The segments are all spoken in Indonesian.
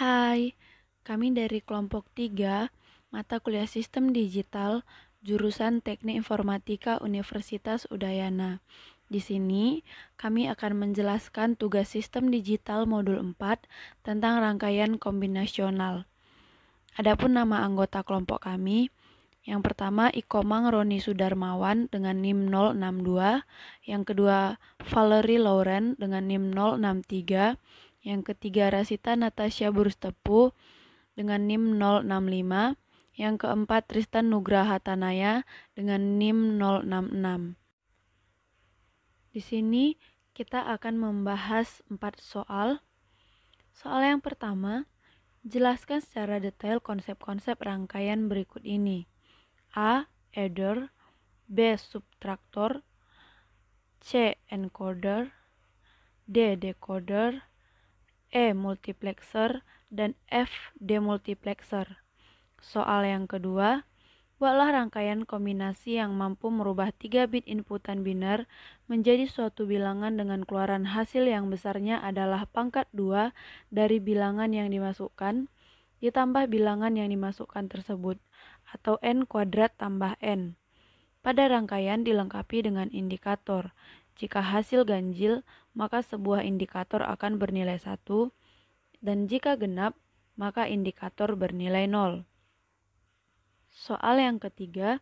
Hai, kami dari kelompok 3, mata kuliah Sistem Digital, jurusan Teknik Informatika Universitas Udayana. Di sini, kami akan menjelaskan tugas Sistem Digital Modul 4 tentang rangkaian kombinasional. Adapun nama anggota kelompok kami, yang pertama Ikomang Roni Sudarmawan dengan NIM 062, yang kedua Valerie Lauren dengan NIM 063, yang ketiga Rasita Natasha Burustepu dengan NIM 065, yang keempat Tristan Nugraha Tanaya dengan NIM 066. Di sini kita akan membahas 4 soal. Soal yang pertama, jelaskan secara detail konsep-konsep rangkaian berikut ini. A. Adder, B. Subtraktor, C. Encoder, D. Decoder, E. Multiplexer, dan F. Demultiplexer. Soal yang kedua, buatlah rangkaian kombinasi yang mampu merubah 3 bit inputan biner menjadi suatu bilangan dengan keluaran hasil yang besarnya adalah pangkat 2 dari bilangan yang dimasukkan, ditambah bilangan yang dimasukkan tersebut, atau n kuadrat tambah n. Pada rangkaian dilengkapi dengan indikator. Jika hasil ganjil, maka sebuah indikator akan bernilai 1, dan jika genap, maka indikator bernilai 0. Soal yang ketiga,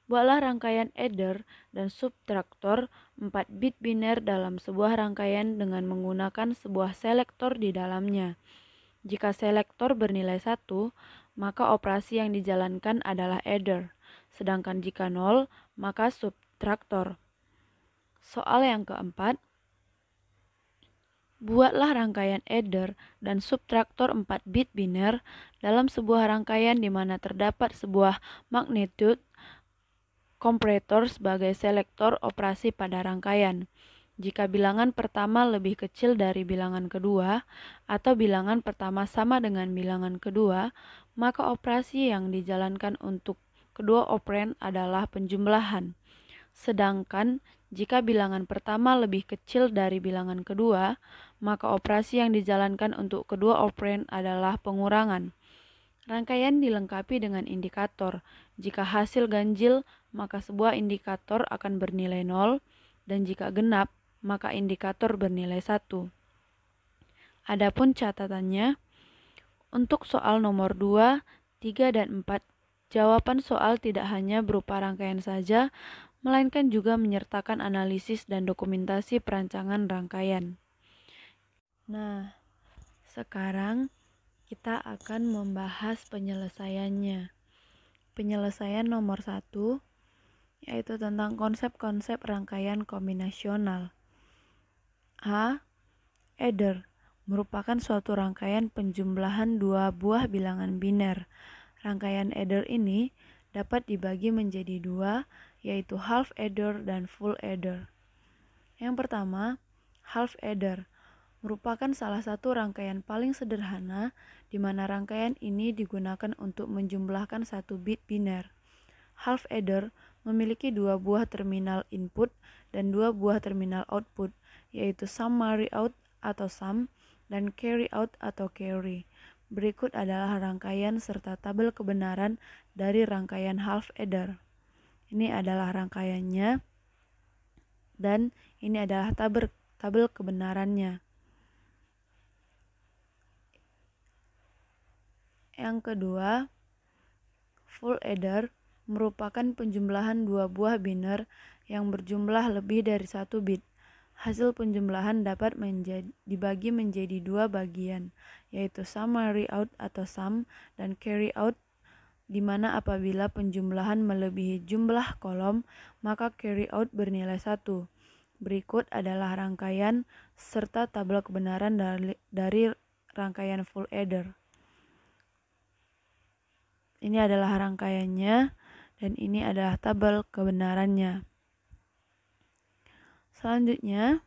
buatlah rangkaian adder dan subtraktor 4 bit biner dalam sebuah rangkaian dengan menggunakan sebuah selektor di dalamnya. Jika selektor bernilai 1, maka operasi yang dijalankan adalah adder, sedangkan jika 0, maka subtraktor. Soal yang keempat, buatlah rangkaian adder dan subtraktor 4 bit biner dalam sebuah rangkaian di mana terdapat sebuah magnitude comparator sebagai selektor operasi pada rangkaian. Jika bilangan pertama lebih kecil dari bilangan kedua, atau bilangan pertama sama dengan bilangan kedua, maka operasi yang dijalankan untuk kedua operand adalah penjumlahan. Sedangkan jika bilangan pertama lebih kecil dari bilangan kedua, maka operasi yang dijalankan untuk kedua operand adalah pengurangan. Rangkaian dilengkapi dengan indikator. Jika hasil ganjil, maka sebuah indikator akan bernilai 0, dan jika genap, maka indikator bernilai 1. Adapun catatannya, untuk soal nomor 2, 3, dan 4, jawaban soal tidak hanya berupa rangkaian saja, melainkan juga menyertakan analisis dan dokumentasi perancangan rangkaian. Nah, sekarang kita akan membahas penyelesaiannya. Penyelesaian nomor 1 yaitu tentang konsep-konsep rangkaian kombinasional. A. Adder merupakan suatu rangkaian penjumlahan dua buah bilangan biner. Rangkaian adder ini dapat dibagi menjadi dua, yaitu half adder dan full adder. Yang pertama, half adder merupakan salah satu rangkaian paling sederhana di mana rangkaian ini digunakan untuk menjumlahkan satu bit biner. Half adder memiliki dua buah terminal input dan dua buah terminal output, yaitu summary out atau sum dan carry out atau carry. Berikut adalah rangkaian serta tabel kebenaran dari rangkaian half adder. Ini adalah rangkaiannya dan ini adalah tabel kebenarannya. Yang kedua, full adder merupakan penjumlahan dua buah biner yang berjumlah lebih dari 1 bit. Hasil penjumlahan dapat dibagi menjadi dua bagian, yaitu summary out atau sum dan carry out, di mana apabila penjumlahan melebihi jumlah kolom, maka carry out bernilai 1. Berikut adalah rangkaian serta tabel kebenaran dari rangkaian full adder. Ini adalah rangkaiannya dan ini adalah tabel kebenarannya. Selanjutnya,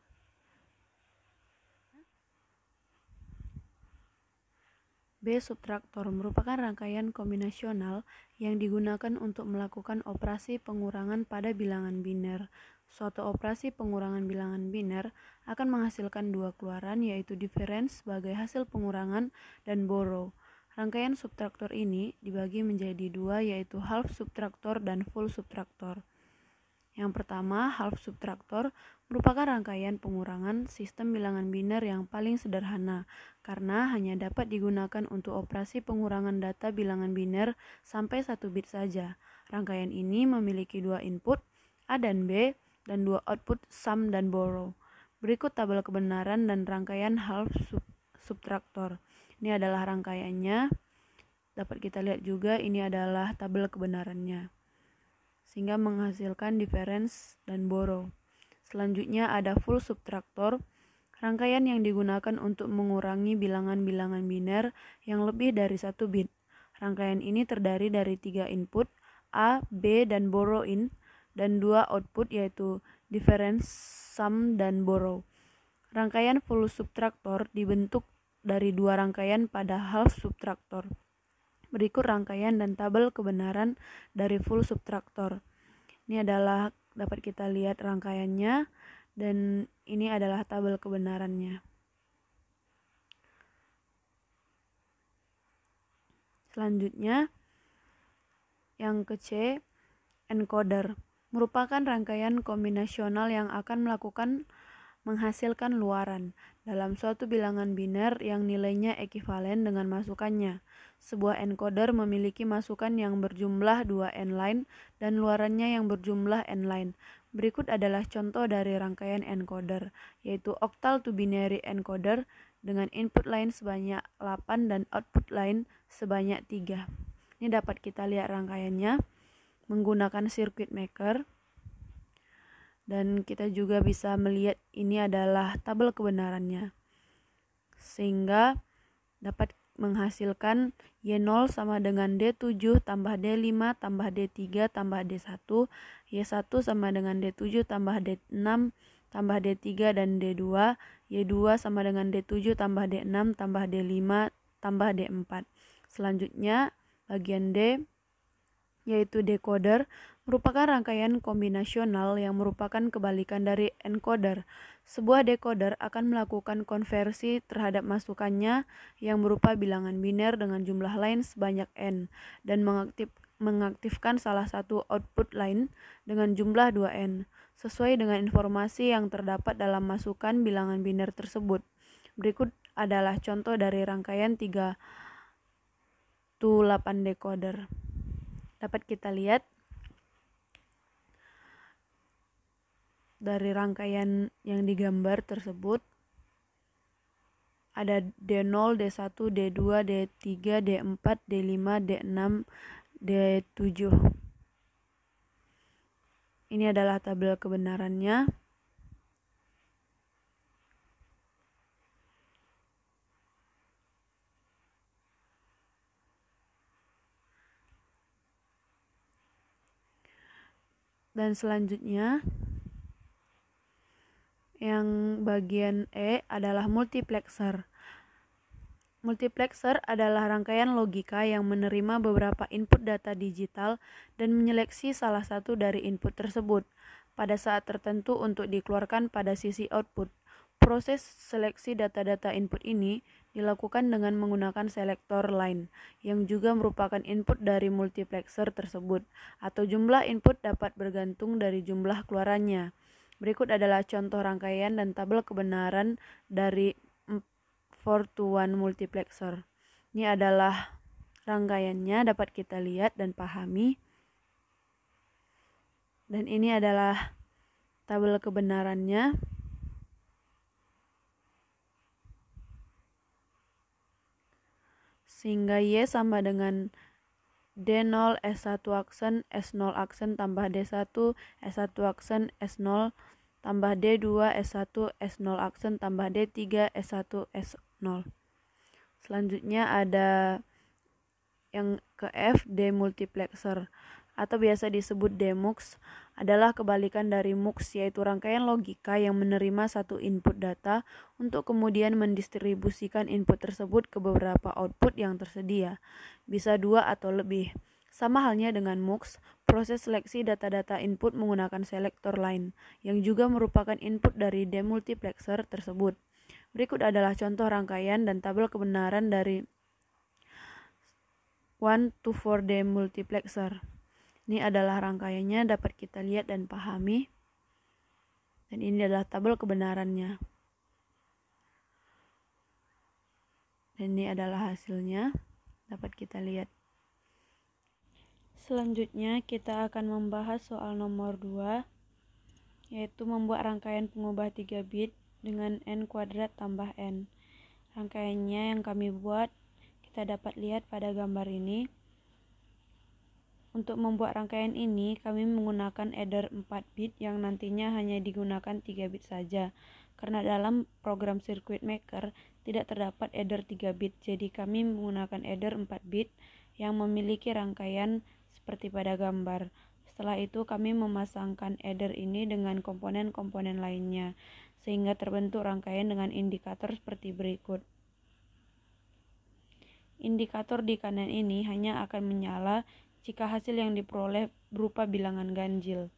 B. Subtraktor merupakan rangkaian kombinasional yang digunakan untuk melakukan operasi pengurangan pada bilangan biner. Suatu operasi pengurangan bilangan biner akan menghasilkan dua keluaran, yaitu difference sebagai hasil pengurangan dan borrow. Rangkaian subtraktor ini dibagi menjadi dua, yaitu half subtraktor dan full subtraktor. Yang pertama, half subtraktor merupakan rangkaian pengurangan sistem bilangan biner yang paling sederhana karena hanya dapat digunakan untuk operasi pengurangan data bilangan biner sampai 1 bit saja. Rangkaian ini memiliki dua input, A dan B, dan dua output, sum dan borrow. Berikut tabel kebenaran dan rangkaian half subtraktor. Ini adalah rangkaiannya. Dapat kita lihat juga ini adalah tabel kebenarannya, sehingga menghasilkan difference dan borrow. Selanjutnya ada full subtraktor, rangkaian yang digunakan untuk mengurangi bilangan-bilangan biner yang lebih dari 1 bit. Rangkaian ini terdiri dari 3 input, A, B, dan borrow in, dan 2 output yaitu difference, sum, dan borrow. Rangkaian full subtraktor dibentuk dari 2 rangkaian pada half subtraktor. Berikut rangkaian dan tabel kebenaran dari full subtraktor. Ini adalah dapat kita lihat rangkaiannya, dan ini adalah tabel kebenarannya. Selanjutnya, yang ke C, encoder merupakan rangkaian kombinasional yang akan menghasilkan luaran dalam suatu bilangan biner yang nilainya ekivalen dengan masukannya. Sebuah encoder memiliki masukan yang berjumlah 2n line dan luarannya yang berjumlah n line. Berikut adalah contoh dari rangkaian encoder, yaitu octal to binary encoder dengan input line sebanyak 8 dan output line sebanyak 3. Ini dapat kita lihat rangkaiannya menggunakan circuit maker, dan kita juga bisa melihat ini adalah tabel kebenarannya, sehingga dapat menghasilkan Y0 sama dengan D7 tambah D5 tambah D3 tambah D1, Y1 sama dengan D7 tambah D6 tambah D3 dan D2, Y2 sama dengan D7 tambah D6 tambah D5 tambah D4. Selanjutnya bagian D, yaitu decoder, merupakan rangkaian kombinasional yang merupakan kebalikan dari encoder. Sebuah decoder akan melakukan konversi terhadap masukannya yang berupa bilangan biner dengan jumlah line sebanyak n dan mengaktifkan salah satu output line dengan jumlah 2n sesuai dengan informasi yang terdapat dalam masukan bilangan biner tersebut. Berikut adalah contoh dari rangkaian 3 to 8 decoder. Dapat kita lihat dari rangkaian yang digambar tersebut ada D0, D1, D2, D3, D4, D5, D6, D7. Ini adalah tabel kebenarannya. Dan selanjutnya yang bagian E adalah multiplexer. Multiplexer adalah rangkaian logika yang menerima beberapa input data digital dan menyeleksi salah satu dari input tersebut pada saat tertentu untuk dikeluarkan pada sisi output. Proses seleksi data-data input ini dilakukan dengan menggunakan selektor line, yang juga merupakan input dari multiplexer tersebut, atau jumlah input dapat bergantung dari jumlah keluarannya. Berikut adalah contoh rangkaian dan tabel kebenaran dari 4-to-1 multiplexer. Ini adalah rangkaiannya, dapat kita lihat dan pahami. Dan ini adalah tabel kebenarannya. Sehingga Y sama dengan D0 S1 aksen S0 aksen tambah D1 S1 aksen S0 tambah D2 S1 S0 aksen tambah D3 S1 S0. Selanjutnya ada yang ke F, demultiplexer atau biasa disebut demux, adalah kebalikan dari mux, yaitu rangkaian logika yang menerima satu input data untuk kemudian mendistribusikan input tersebut ke beberapa output yang tersedia, bisa 2 atau lebih. Sama halnya dengan MUX, proses seleksi data-data input menggunakan selektor line, yang juga merupakan input dari demultiplexer tersebut. Berikut adalah contoh rangkaian dan tabel kebenaran dari 1 to 4 demultiplexer. Ini adalah rangkaiannya, dapat kita lihat dan pahami. Dan ini adalah tabel kebenarannya. Dan ini adalah hasilnya, dapat kita lihat. Selanjutnya kita akan membahas soal nomor 2, yaitu membuat rangkaian pengubah 3 bit dengan n kuadrat tambah n. Rangkaiannya yang kami buat kita dapat lihat pada gambar ini. Untuk membuat rangkaian ini, kami menggunakan adder 4 bit yang nantinya hanya digunakan 3 bit saja. Karena dalam program Circuit Maker tidak terdapat adder 3 bit, jadi kami menggunakan adder 4 bit yang memiliki rangkaian seperti pada gambar. Setelah itu kami memasangkan adder ini dengan komponen-komponen lainnya, sehingga terbentuk rangkaian dengan indikator seperti berikut. Indikator di kanan ini hanya akan menyala jika hasil yang diperoleh berupa bilangan ganjil.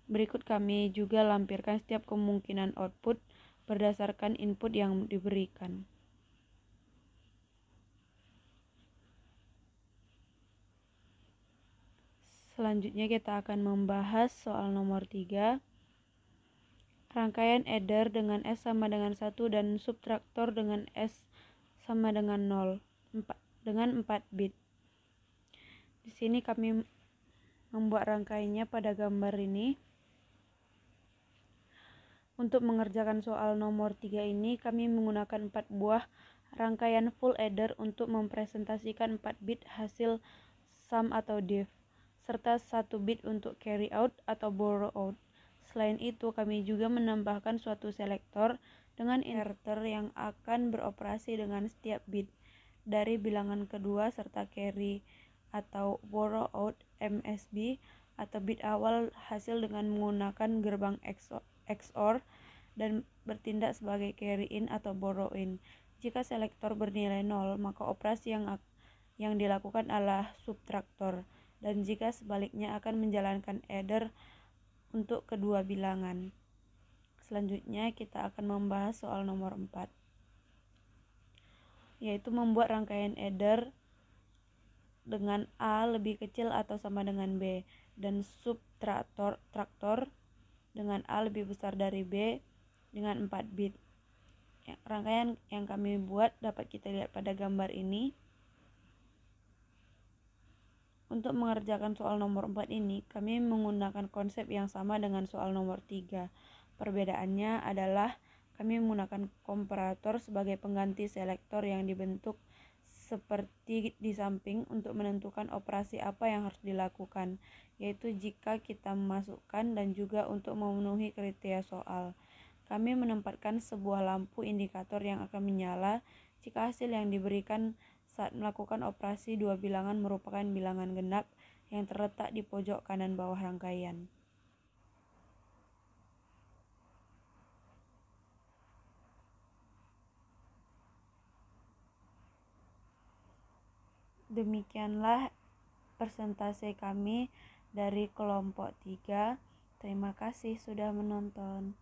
Berikut kami juga lampirkan setiap kemungkinan output berdasarkan input yang diberikan. Selanjutnya kita akan membahas soal nomor 3. Rangkaian adder dengan S sama dengan 1 dan subtraktor dengan S sama dengan 0 dengan 4 bit. Di sini kami membuat rangkaiannya pada gambar ini. Untuk mengerjakan soal nomor 3 ini, kami menggunakan 4 buah rangkaian full adder untuk mempresentasikan 4 bit hasil sum atau div, serta 1 bit untuk carry out atau borrow out. Selain itu, kami juga menambahkan suatu selektor dengan inverter yang akan beroperasi dengan setiap bit dari bilangan kedua serta carry atau borrow out MSB atau bit awal hasil dengan menggunakan gerbang XOR dan bertindak sebagai carry in atau borrow in. Jika selektor bernilai 0, maka operasi yang dilakukan adalah subtraktor, dan jika sebaliknya akan menjalankan adder untuk kedua bilangan. Selanjutnya kita akan membahas soal nomor 4, yaitu membuat rangkaian adder dengan A lebih kecil atau sama dengan B dan subtraktor dengan A lebih besar dari B dengan 4 bit. Rangkaian yang kami buat dapat kita lihat pada gambar ini. Untuk mengerjakan soal nomor 4 ini, kami menggunakan konsep yang sama dengan soal nomor 3. Perbedaannya adalah kami menggunakan komparator sebagai pengganti selektor yang dibentuk seperti di samping untuk menentukan operasi apa yang harus dilakukan, yaitu jika kita memasukkan dan juga untuk memenuhi kriteria soal. Kami menempatkan sebuah lampu indikator yang akan menyala jika hasil yang diberikan saat melakukan operasi dua bilangan merupakan bilangan genap yang terletak di pojok kanan bawah rangkaian. Demikianlah persentase kami dari kelompok 3. Terima kasih sudah menonton.